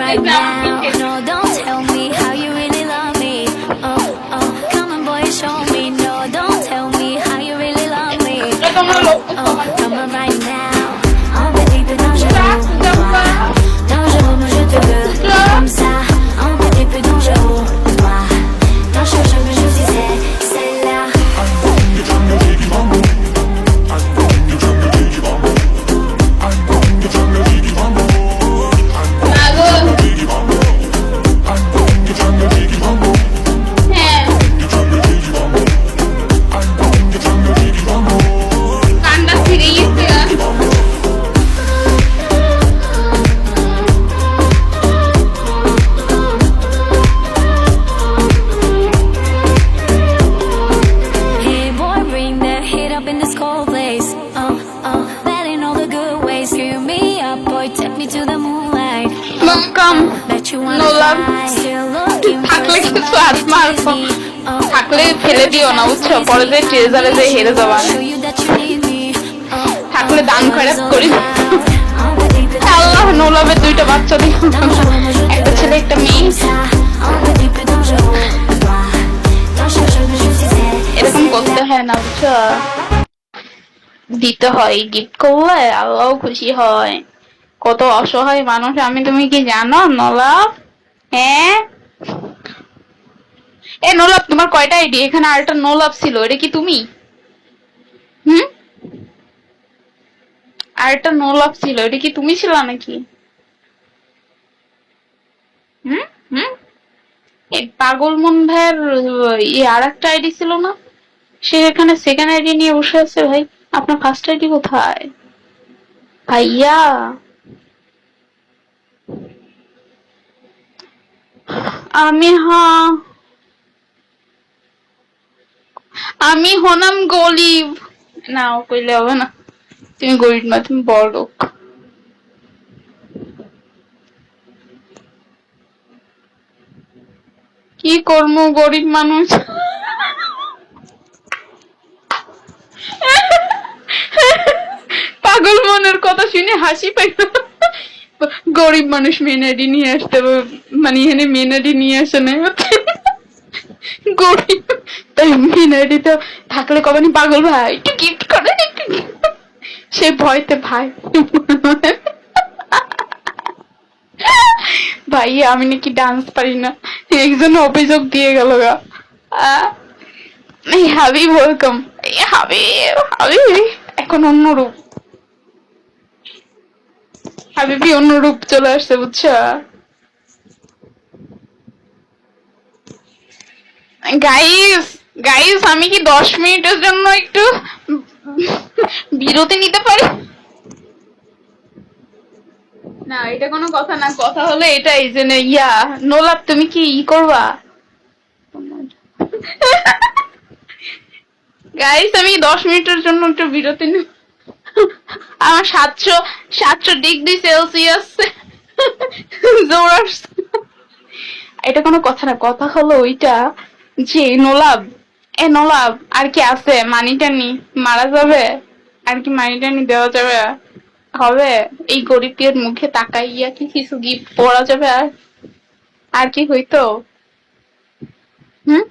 Right now, no, don't tell me how you really love me. Oh, oh, come on, boy, show me. No, don't tell me how you really love me. Oh, oh, come on, right now. Oh, petit peu dangereux. Dangereux, moi je te veux. Comme ça, un petit peu dangereux. Toi, dans ce jeu, je suis celle-là. থাকলে ফেলে দিও না, বুঝছো? পরে যে ট্রেজারে যে হেরে যাবা, থাকলে দান খয়রাত করি। আল্লাহ নোলাবে দুইটা বাচ্চা দিও, একটা ছেলে একটা মেয়ে। এরকম করতে হয় না, বুঝছো? দিতে হয়, গিফট করলে আল্লাহ খুশি হয়। কত অসহায় মানুষ আমি, তুমি কি জানো নোলাব? হ্যাঁ, এ নোলাব, তোমার কয়টা আইডি? এখানে আরেকটা নোলাব ছিল, এটা কি তুমি? আরেকটা নোলাব ছিল, এটা কি তুমি ছিল নাকি? এই পাগল মন ভাইয়ের আর একটা আইডি ছিল না? সে এখানে সেকেন্ড আইডি নিয়ে বসে আছে। ভাই, আপনার ফার্স্ট আইডি কোথায় ভাইয়া? আমি হলাম গরিব। না, ও কইলে হবে না, তুমি গরিব না, তুমি বড় লোক। কি করবো, গরিব মানুষ। পাগল মনের কথা শুনে হাসি পাই। গরিব মানুষ মেন আইডি নিয়ে আসতে, মানে এখানে মেন আইডি নিয়ে আসে না, গরিব তাই মেন আইডি তো থাকলে কবেনি পাগল ভাই একটু গিফট করে, সে ভয়তে ভাই ভাই আমি নাকি ডান্স পারি না, একজন অভিযোগ দিয়ে গেল গা। হাবিব ওয়েলকাম। হাবিব এখন অন্য রূপ, হাবিবি অন্য রূপ চলে আসছে, বুঝছো? গাইস আমি কি 10 মিনিটের জন্য একটু বিরতি নিতে পারি? না, এটা কোনো কথা না। কথা হলো এটাই যে নোলাব, তুমি কি করবা? গাইস আমি 10 মিনিটের জন্য একটু বিরতি নিই। আমার 700 ডিগ্রি সেলসিয়াস জ্বর আসছে। এটা কোনো কথা না, কথা হলো ওইটা যে নোলাব, নোলাব আর কি আছে, মানি টানি মারা যাবে, আর কি মানি টানি দেওয়া যাবে, হবে এই গরিবের মুখে তাকাইয়া কি কিছু গিফট পড়া যাবে, আর কি হইতো? হুম,